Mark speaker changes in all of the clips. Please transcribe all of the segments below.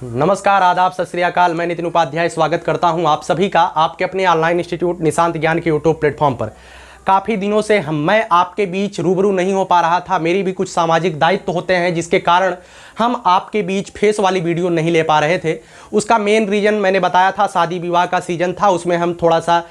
Speaker 1: नमस्कार, आदाब, सत श्री अकाल। मैं नितिन उपाध्याय स्वागत करता हूं आप सभी का आपके अपने ऑनलाइन इंस्टीट्यूट निशांत ज्ञान के यूट्यूब प्लेटफॉर्म पर। काफ़ी दिनों से मैं आपके बीच रूबरू नहीं हो पा रहा था। मेरी भी कुछ सामाजिक दायित्व होते हैं जिसके कारण हम आपके बीच फेस वाली वीडियो नहीं ले पा रहे थे। उसका मेन रीज़न मैंने बताया था, शादी विवाह का सीज़न था, उसमें हम थोड़ा सा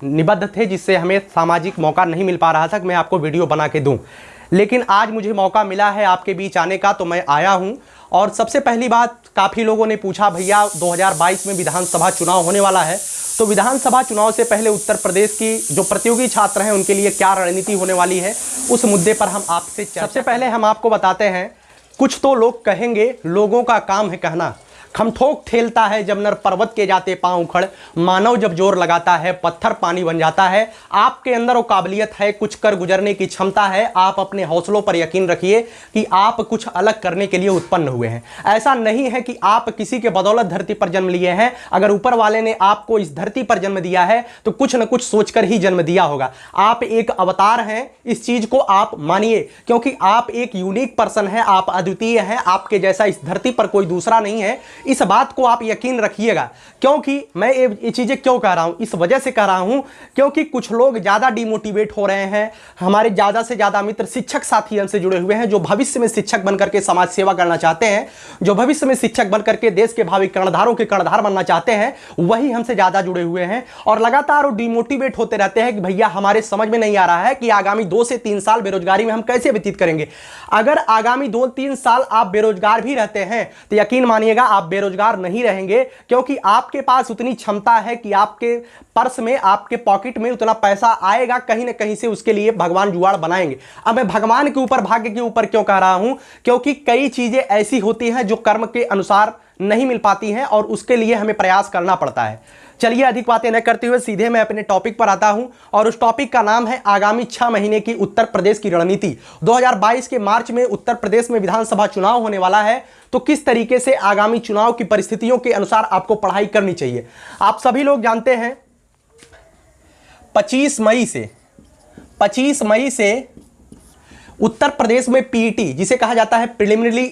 Speaker 1: निबद्ध थे जिससे हमें सामाजिक मौका नहीं मिल पा रहा था कि मैं आपको वीडियो बना के दूँ। लेकिन आज मुझे मौका मिला है आपके बीच आने का, तो मैं आया हूँ। और सबसे पहली बात, काफ़ी लोगों ने पूछा भैया 2022 में विधानसभा चुनाव होने वाला है, तो विधानसभा चुनाव से पहले उत्तर प्रदेश की जो प्रतियोगी छात्र हैं उनके लिए क्या रणनीति होने वाली है, उस मुद्दे पर हम आपसे सबसे पहले हम आपको बताते हैं। कुछ तो लोग कहेंगे, लोगों का काम है कहना। खमठोक ठेलता है जब नर पर्वत के जाते पांव उखड़, मानव जब जोर लगाता है पत्थर पानी बन जाता है। आपके अंदर वो काबिलियत है, कुछ कर गुजरने की क्षमता है। आप अपने हौसलों पर यकीन रखिए कि आप कुछ अलग करने के लिए उत्पन्न हुए हैं। ऐसा नहीं है कि आप किसी के बदौलत धरती पर जन्म लिए हैं। अगर ऊपर वाले ने आपको इस धरती पर जन्म दिया है तो कुछ न कुछ सोचकर ही जन्म दिया होगा। आप एक अवतार हैं, इस चीज को आप मानिए, क्योंकि आप एक यूनिक पर्सन हैं, आप अद्वितीय हैं। आपके जैसा इस धरती पर कोई दूसरा नहीं है। इस बात को आप यकीन रखिएगा। क्योंकि मैं ये चीजें क्यों कह रहा हूं, इस वजह से कह रहा हूं क्योंकि कुछ लोग ज्यादा डिमोटिवेट हो रहे हैं। हमारे ज्यादा से ज्यादा मित्र शिक्षक साथी हमसे जुड़े हुए हैं जो भविष्य में शिक्षक बनकर के समाज सेवा करना चाहते हैं, जो भविष्य में शिक्षक बनकर के देश के भावी कर्णधारों के कर्णधार बनना चाहते हैं, वही हमसे ज्यादा जुड़े हुए हैं। और लगातार वो डिमोटिवेट होते रहते हैं कि भैया हमारे समझ में नहीं आ रहा है कि आगामी 2 से 3 साल बेरोजगारी में हम कैसे व्यतीत करेंगे। अगर आगामी 2-3 साल आप बेरोजगार भी रहते हैं तो यकीन मानिएगा आप बेरोजगार नहीं रहेंगे, क्योंकि आपके पास उतनी क्षमता है कि आपके पर्स में, आपके पॉकेट में उतना पैसा आएगा, कहीं ना कहीं से उसके लिए भगवान जुगाड़ बनाएंगे। अब मैं भगवान के ऊपर, भाग्य के ऊपर क्यों कह रहा हूं, क्योंकि कई चीजें ऐसी होती हैं जो कर्म के अनुसार नहीं मिल पाती हैं और उसके लिए हमें प्रयास करना पड़ता है। चलिए अधिक बातें न करते हुए सीधे मैं अपने टॉपिक पर आता हूं, और उस टॉपिक का नाम है आगामी 6 महीने की उत्तर प्रदेश की रणनीति। 2022 के मार्च में उत्तर प्रदेश में विधानसभा चुनाव होने वाला है, तो किस तरीके से आगामी चुनाव की परिस्थितियों के अनुसार आपको पढ़ाई करनी चाहिए। आप सभी लोग जानते हैं 25 मई से उत्तर प्रदेश में पीईटी, जिसे कहा जाता है प्रिलिमिनरी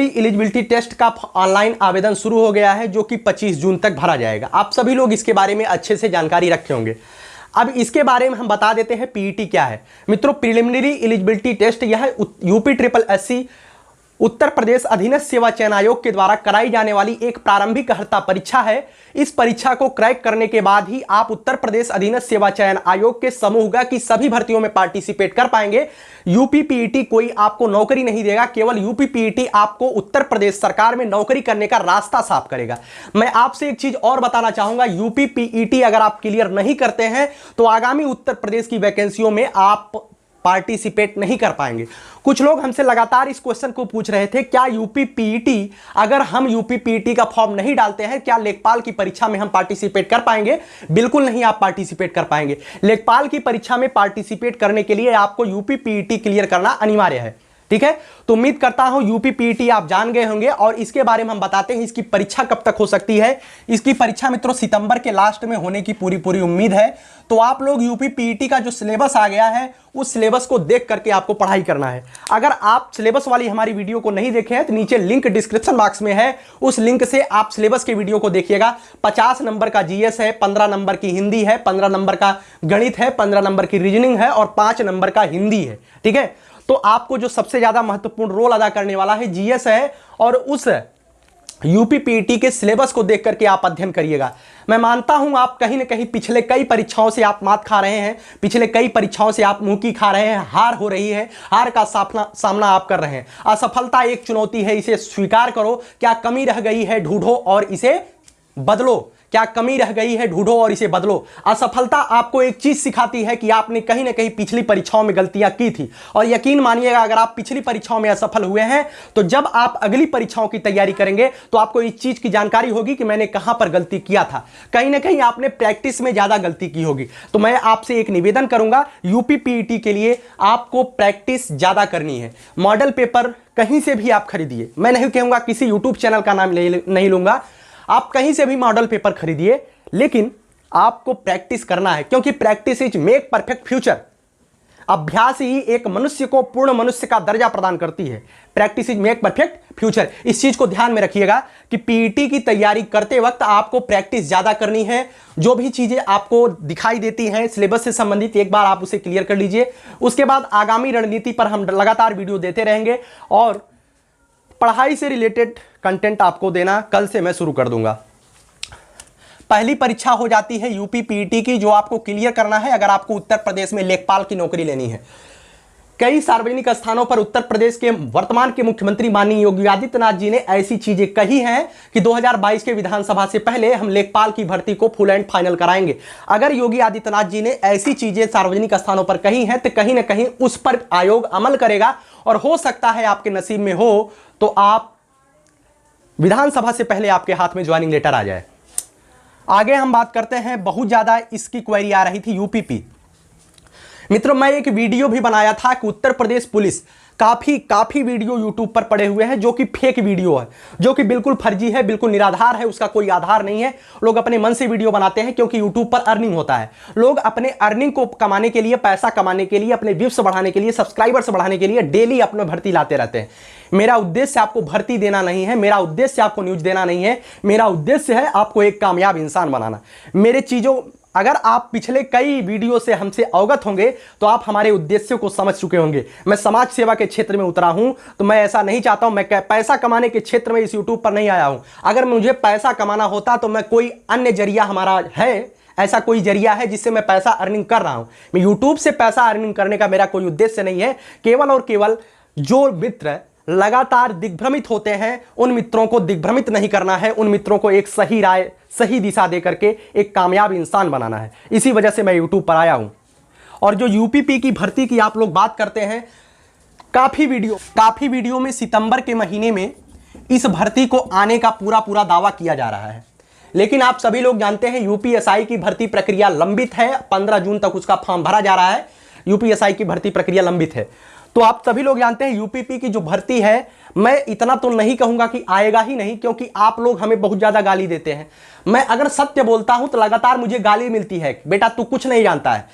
Speaker 1: एलिजिबिलिटी टेस्ट का ऑनलाइन आवेदन शुरू हो गया है, जो कि 25 जून तक भरा जाएगा। आप सभी लोग इसके बारे में अच्छे से जानकारी रखे होंगे। अब इसके बारे में हम बता देते हैं पीईटी क्या है। मित्रों, प्रिलिमिनरी एलिजिबिलिटी टेस्ट यह UPSSC उत्तर प्रदेश अधीनस्थ सेवा चयन आयोग के द्वारा कराई जाने वाली एक प्रारंभिक अर्हता परीक्षा है। इस परीक्षा को क्रैक करने के बाद ही आप उत्तर प्रदेश अधीनस्थ सेवा चयन आयोग के समूह की सभी भर्तियों में पार्टिसिपेट कर पाएंगे। UPPET कोई आपको नौकरी नहीं देगा, केवल UPPET आपको उत्तर प्रदेश सरकार में नौकरी करने का रास्ता साफ करेगा। मैं आपसे एक चीज और बताना चाहूंगा, UPPET अगर आप क्लियर नहीं करते हैं तो आगामी उत्तर प्रदेश की वैकेंसियों में आप पार्टिसिपेट नहीं कर पाएंगे। कुछ लोग हमसे लगातार इस क्वेश्चन को पूछ रहे थे, क्या UPPET, अगर हम UPPET का फॉर्म नहीं डालते हैं, क्या लेखपाल की परीक्षा में हम पार्टिसिपेट कर पाएंगे? बिल्कुल नहीं, आप पार्टिसिपेट कर पाएंगे। लेखपाल की परीक्षा में पार्टिसिपेट करने के लिए आपको UPPET क्लियर करना अनिवार्य है। ठीक है, तो उम्मीद करता हूं UPPET आप जान गए होंगे। और इसके बारे में हम बताते हैं इसकी परीक्षा कब तक हो सकती है। इसकी परीक्षा मित्रों सितंबर के लास्ट में होने की पूरी उम्मीद है। तो आप लोग UPPET का जो सिलेबस आ गया है उस सिलेबस को देख करके आपको पढ़ाई करना है। अगर आप सिलेबस वाली हमारी वीडियो को नहीं देखे हैं तो नीचे लिंक डिस्क्रिप्शन बॉक्स में है, उस लिंक से आप सिलेबस के वीडियो को देखिएगा। 50 नंबर का GS है, 15 नंबर की हिंदी है, 15 नंबर का गणित है, 15 नंबर की रीजनिंग है और 5 नंबर का हिंदी है। ठीक है, तो आपको जो सबसे ज्यादा महत्वपूर्ण रोल अदा करने वाला है GS है, और उस UPPET के सिलेबस को देख करके आप अध्ययन करिएगा। मैं मानता हूं आप कहीं ना कहीं पिछले कई परीक्षाओं से आप मात खा रहे हैं, पिछले कई परीक्षाओं से आप मुंह की खा रहे हैं, हार हो रही है, हार का सामना आप कर रहे हैं। असफलता एक चुनौती है, इसे स्वीकार करो। क्या कमी रह गई है, ढूंढो और इसे बदलो। क्या कमी रह गई है, ढूंढो और इसे बदलो। असफलता आपको एक चीज सिखाती है कि आपने कहीं ना कहीं पिछली परीक्षाओं में गलतियां की थी, और यकीन मानिएगा अगर आप पिछली परीक्षाओं में असफल हुए हैं तो जब आप अगली परीक्षाओं की तैयारी करेंगे तो आपको इस चीज की जानकारी होगी कि मैंने कहां पर गलती किया था। कहीं ना कहीं आपने प्रैक्टिस में ज्यादा गलती की होगी। तो मैं आपसे एक निवेदन करूंगा, UPPET के लिए आपको प्रैक्टिस ज्यादा करनी है। मॉडल पेपर कहीं से भी आप खरीदिए, मैं नहीं कहूंगा किसी यूट्यूब चैनल का नाम नहीं लूंगा, आप कहीं से भी मॉडल पेपर खरीदिए, लेकिन आपको प्रैक्टिस करना है, क्योंकि practice is make perfect future. अभ्यास ही एक मनुष्य को पूर्ण मनुष्य का दर्जा प्रदान करती है। Practice is make perfect future. इस चीज को ध्यान में रखिएगा कि पीईटी की तैयारी करते वक्त आपको प्रैक्टिस ज्यादा करनी है। जो भी चीजें आपको दिखाई देती हैं सिलेबस से संबंधित, एक बार आप उसे क्लियर कर लीजिए। उसके बाद आगामी रणनीति पर हम लगातार वीडियो देते रहेंगे और पढ़ाई से रिलेटेड कंटेंट आपको देना कल से मैं शुरू कर दूंगा। पहली परीक्षा हो जाती है यूपी पीईटी की, जो आपको क्लियर करना है अगर आपको उत्तर प्रदेश में लेखपाल की नौकरी लेनी है। कई सार्वजनिक स्थानों पर उत्तर प्रदेश के वर्तमान के मुख्यमंत्री माननीय योगी आदित्यनाथ जी ने ऐसी चीजें कही हैं कि 2022 के विधानसभा से पहले हम लेखपाल की भर्ती को फुल एंड फाइनल कराएंगे। अगर योगी आदित्यनाथ जी ने ऐसी चीजें सार्वजनिक स्थानों पर कही हैं तो कहीं ना कहीं उस पर आयोग अमल करेगा और हो सकता है आपके नसीब में हो तो आप विधानसभा से पहले आपके हाथ में ज्वाइनिंग लेटर आ जाए। आगे हम बात करते हैं, बहुत ज्यादा इसकी क्वेरी आ रही थी यूपीपी। मित्रों, मैं एक वीडियो भी बनाया था कि उत्तर प्रदेश पुलिस काफी वीडियो यूट्यूब पर पड़े हुए हैं जो कि फेक वीडियो है, जो कि बिल्कुल फर्जी है, बिल्कुल निराधार है, उसका कोई आधार नहीं है। लोग अपने मन से वीडियो बनाते हैं क्योंकि यूट्यूब पर अर्निंग होता है। लोग अपने अर्निंग को कमाने के लिए, पैसा कमाने के लिए, अपने व्यूज बढ़ाने के लिए, सब्सक्राइबर्स बढ़ाने के लिए डेली अपने भर्ती लाते रहते हैं। मेरा उद्देश्य आपको भर्ती देना नहीं है, मेरा उद्देश्य आपको न्यूज देना नहीं है, मेरा उद्देश्य है आपको एक कामयाब इंसान बनाना। मेरे चीजों अगर आप पिछले कई वीडियो से हमसे अवगत होंगे तो आप हमारे उद्देश्य को समझ चुके होंगे। मैं समाज सेवा के क्षेत्र में उतरा हूं तो मैं ऐसा नहीं चाहता हूं, मैं पैसा कमाने के क्षेत्र में इस यूट्यूब पर नहीं आया हूं। अगर मुझे पैसा कमाना होता तो मैं कोई अन्य जरिया हमारा है, ऐसा कोई जरिया है जिससे मैं पैसा अर्निंग कर रहा हूं। मैं यूट्यूब से पैसा अर्निंग करने का मेरा कोई उद्देश्य नहीं है। केवल और केवल जो मित्र लगातार दिग्भ्रमित होते हैं उन मित्रों को दिग्भ्रमित नहीं करना है, उन मित्रों को एक सही राय, सही दिशा दे करके एक कामयाब इंसान बनाना है। इसी वजह से मैं यूट्यूब पर आया हूं। और जो यूपीपी की भर्ती की आप लोग बात करते हैं, काफी वीडियो में सितंबर के महीने में इस भर्ती को आने का पूरा दावा किया जा रहा है। लेकिन आप सभी लोग जानते हैं यूपीएसआई की भर्ती प्रक्रिया लंबित है। 15 जून तक उसका फॉर्म भरा जा रहा है। यूपीएसआई की भर्ती प्रक्रिया लंबित है। तो आप सभी लोग जानते हैं यूपीपी की जो भर्ती है, मैं इतना तो नहीं कहूंगा कि आएगा ही नहीं, क्योंकि आप लोग हमें बहुत ज्यादा गाली देते हैं। मैं अगर सत्य बोलता हूं तो लगातार मुझे गाली मिलती है, बेटा तू कुछ नहीं जानता है।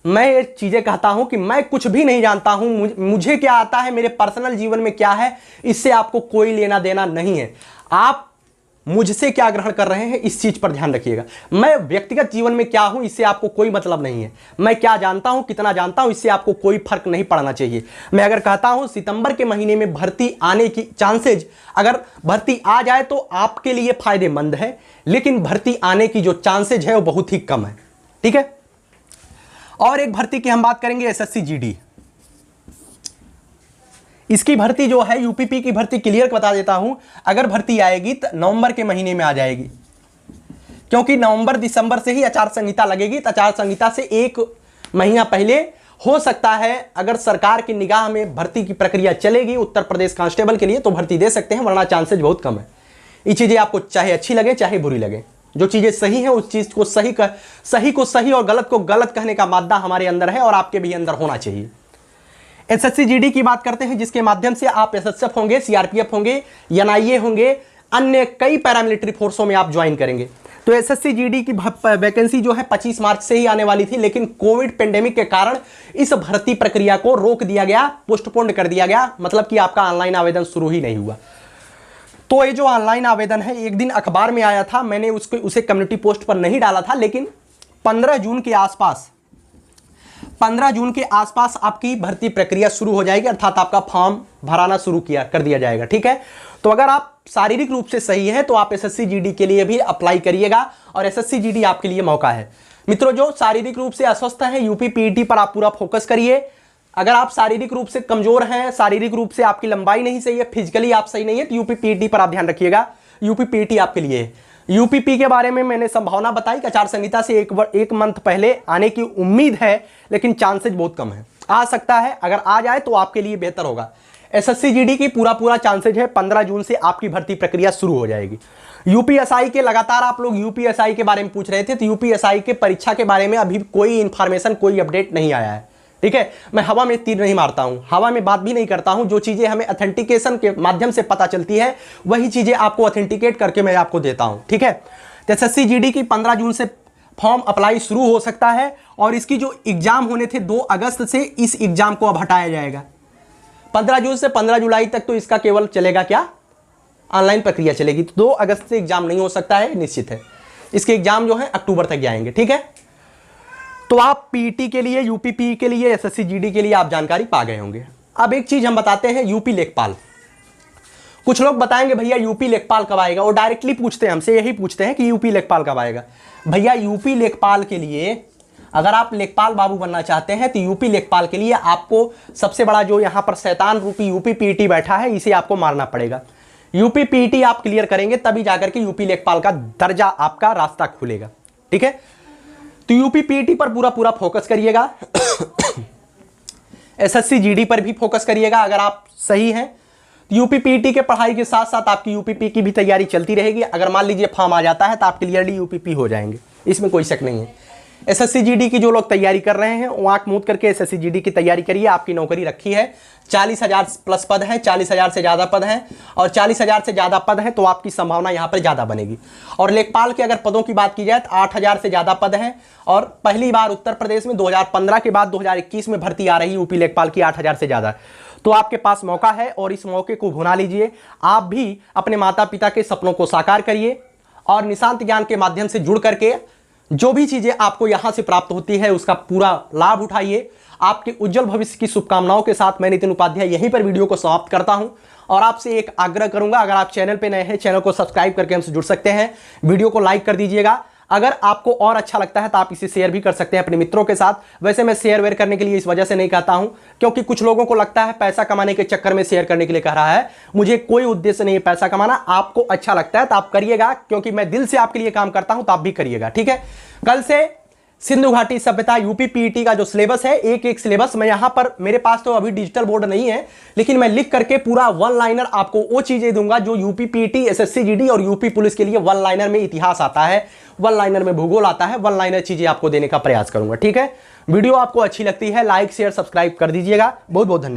Speaker 1: मैं ये चीजें कहता हूं कि मैं कुछ भी नहीं जानता हूं, मुझे क्या आता है, मेरे पर्सनल जीवन में क्या है, इससे आपको कोई लेना देना नहीं है। आप मुझसे क्या ग्रहण कर रहे हैं इस चीज पर ध्यान रखिएगा। मैं व्यक्तिगत जीवन में क्या हूं इससे आपको कोई मतलब नहीं है। मैं क्या जानता हूं, कितना जानता हूं, इससे आपको कोई फर्क नहीं पड़ना चाहिए। मैं अगर कहता हूं सितंबर के महीने में भर्ती आने की चांसेज, अगर भर्ती आ जाए तो आपके लिए फायदेमंद है, लेकिन भर्ती आने की जो चांसेज है वो बहुत ही कम है। ठीक है। और एक भर्ती की हम बात करेंगे, एसएससी जीडी। इसकी भर्ती जो है, यूपीपी की भर्ती क्लियर बता देता हूं, अगर भर्ती आएगी तो नवंबर के महीने में आ जाएगी, क्योंकि नवंबर दिसंबर से ही आचार संहिता लगेगी। तो आचार संहिता से एक महीना पहले हो सकता है, अगर सरकार की निगाह में भर्ती की प्रक्रिया चलेगी उत्तर प्रदेश कांस्टेबल के लिए तो भर्ती दे सकते हैं, वरना चांसेज बहुत कम है। ये चीजें आपको चाहे अच्छी लगे चाहे बुरी लगे, जो चीजें सही हैं उस चीज को सही और गलत को गलत कहने का मादा हमारे अंदर है और आपके भी अंदर होना चाहिए। एसएससी जीडी की बात करते हैं, जिसके माध्यम से आप एसएसएफ होंगे, सीआरपीएफ होंगे, एनआईए होंगे, अन्य कई पैरामिलिट्री फोर्सों में आप ज्वाइन करेंगे। तो एसएससी जीडी की वैकेंसी जो है 25 मार्च से ही आने वाली थी, लेकिन कोविड पेंडेमिक के कारण इस भर्ती प्रक्रिया को रोक दिया गया, पोस्टपोन कर दिया गया, मतलब कि आपका ऑनलाइन आवेदन शुरू ही नहीं हुआ। तो ये जो ऑनलाइन आवेदन है, एक दिन अखबार में आया था, मैंने उसे कम्युनिटी पोस्ट पर नहीं डाला था, लेकिन 15 जून के आसपास आपकी भर्ती प्रक्रिया शुरू हो जाएगी, अर्थात आपका फॉर्म भराना शुरू कर दिया जाएगा। ठीक है। तो अगर आप शारीरिक रूप से सही हैं तो आप एसएससी जीडी के लिए भी अप्लाई करिएगा, और एसएससी जीडी आपके लिए मौका है। मित्रों, जो शारीरिक रूप से अस्वस्थ हैं, यूपी पीईटी पर आप पूरा फोकस करिए। अगर आप शारीरिक रूप से कमजोर हैं, शारीरिक रूप से आपकी लंबाई नहीं सही है, फिजिकली आप सही नहीं है, तो यूपी पीईटी पर आप ध्यान रखिएगा। यूपी पीईटी आपके लिए है। यूपीपी के बारे में मैंने संभावना बताई कि आचार संहिता से एक मंथ पहले आने की उम्मीद है, लेकिन चांसेज बहुत कम है। आ सकता है, अगर आ जाए तो आपके लिए बेहतर होगा। एसएससी जीडी की पूरा चांसेज है 15 जून से आपकी भर्ती प्रक्रिया शुरू हो जाएगी। यूपीएसआई के लगातार आप लोग यूपीएसआई के बारे में पूछ रहे थे, तो यूपीएसआई के परीक्षा के बारे में अभी कोई इंफॉर्मेशन, कोई अपडेट नहीं आया है। ठीक है। मैं हवा में तीर नहीं मारता हूं, हवा में बात भी नहीं करता हूं। जो चीजें हमें ऑथेंटिकेशन के माध्यम से पता चलती है वही चीजें आपको ऑथेंटिकेट करके मैं आपको देता हूं। ठीक है। एसएससी जीडी की 15 फॉर्म अप्लाई शुरू हो सकता है। और इसकी जो एग्जाम होने थे 2 अगस्त से, इस एग्जाम को अब हटाया जाएगा। 15 जून से 15 जुलाई तक तो इसका केवल चलेगा क्या, ऑनलाइन प्रक्रिया चलेगी। तो 2 अगस्त से एग्जाम नहीं हो सकता है, निश्चित है। इसके एग्जाम जो है अक्टूबर तक जाएंगे, ठीक है। तो आप पीईटी के लिए, यूपीपी के लिए, एसएससी जीडी के लिए आप जानकारी पा गए होंगे। अब एक चीज हम बताते हैं, यूपी लेखपाल। कुछ लोग बताएंगे भैया यूपी लेखपाल कब आएगा, वो डायरेक्टली पूछते हैं हमसे, यही पूछते हैं कि यूपी लेखपाल कब आएगा। भैया यूपी लेखपाल के लिए, अगर आप लेखपाल बाबू बनना चाहते हैं तो यूपी लेखपाल के लिए आपको सबसे बड़ा जो यहां पर शैतान रूपी यूपी पीईटी बैठा है, इसे आपको मारना पड़ेगा। यूपी पीईटी आप क्लियर करेंगे तभी जाकर के यूपी लेखपाल का दर्जा, आपका रास्ता खुलेगा, ठीक है। तो यूपी पीईटी पर पूरा फोकस करिएगा। एसएससी जीडी पर भी फोकस करिएगा। अगर आप सही हैं तो यूपी पीईटी के पढ़ाई के साथ साथ आपकी यूपीपी की भी तैयारी चलती रहेगी। अगर मान लीजिए फॉर्म आ जाता है तो आप क्लियरली यूपीपी हो जाएंगे, इसमें कोई शक नहीं है। एसएससी जीडी की जो लोग तैयारी कर रहे हैं वो आंख मूंद करके एसएससी जीडी की तैयारी करिए। आपकी नौकरी रखी है, 40,000 प्लस पद हैं, 40,000 से ज़्यादा पद हैं, और 40,000 से ज़्यादा पद हैं तो आपकी संभावना यहाँ पर ज़्यादा बनेगी। और लेखपाल के अगर पदों की बात की जाए तो 8,000 से ज़्यादा पद हैं। और पहली बार उत्तर प्रदेश में 2015 के बाद 2021 में भर्ती आ रही यूपी लेखपाल की 8,000 से ज़्यादा। तो आपके पास मौका है और इस मौके को भुना लीजिए। आप भी अपने माता पिता के सपनों को साकार करिए और निशांत ज्ञान के माध्यम से जुड़ करके जो भी चीजें आपको यहां से प्राप्त होती है उसका पूरा लाभ उठाइए। आपके उज्जवल भविष्य की शुभकामनाओं के साथ मैं नितिन उपाध्याय यहीं पर वीडियो को समाप्त करता हूं। और आपसे एक आग्रह करूंगा, अगर आप चैनल पे नए हैं, चैनल को सब्सक्राइब करके हमसे जुड़ सकते हैं, वीडियो को लाइक कर दीजिएगा। अगर आपको और अच्छा लगता है तो आप इसे शेयर भी कर सकते हैं अपने मित्रों के साथ। वैसे मैं शेयर वेयर करने के लिए इस वजह से नहीं कहता हूं क्योंकि कुछ लोगों को लगता है पैसा कमाने के चक्कर में शेयर करने के लिए कह रहा है। मुझे कोई उद्देश्य नहीं है पैसा कमाना। आपको अच्छा लगता है तो आप करिएगा, क्योंकि मैं दिल से आपके लिए काम करता हूं, तो आप भी करिएगा, ठीक है। कल से सिंधु घाटी सभ्यता यूपी पीईटी का जो सिलेबस है, एक सिलेबस मैं यहां पर, मेरे पास तो अभी डिजिटल बोर्ड नहीं है, लेकिन मैं लिख करके पूरा वन लाइनर आपको वो चीजें दूंगा जो यूपी पीईटी, एसएससी जीडी और यूपी पुलिस के लिए वन लाइनर में इतिहास आता है, वन लाइनर में भूगोल आता है, वन लाइनर चीजें आपको देने का प्रयास करूंगा, ठीक है। वीडियो आपको अच्छी लगती है लाइक शेयर सब्सक्राइब कर दीजिएगा। बहुत बहुत धन्यवाद।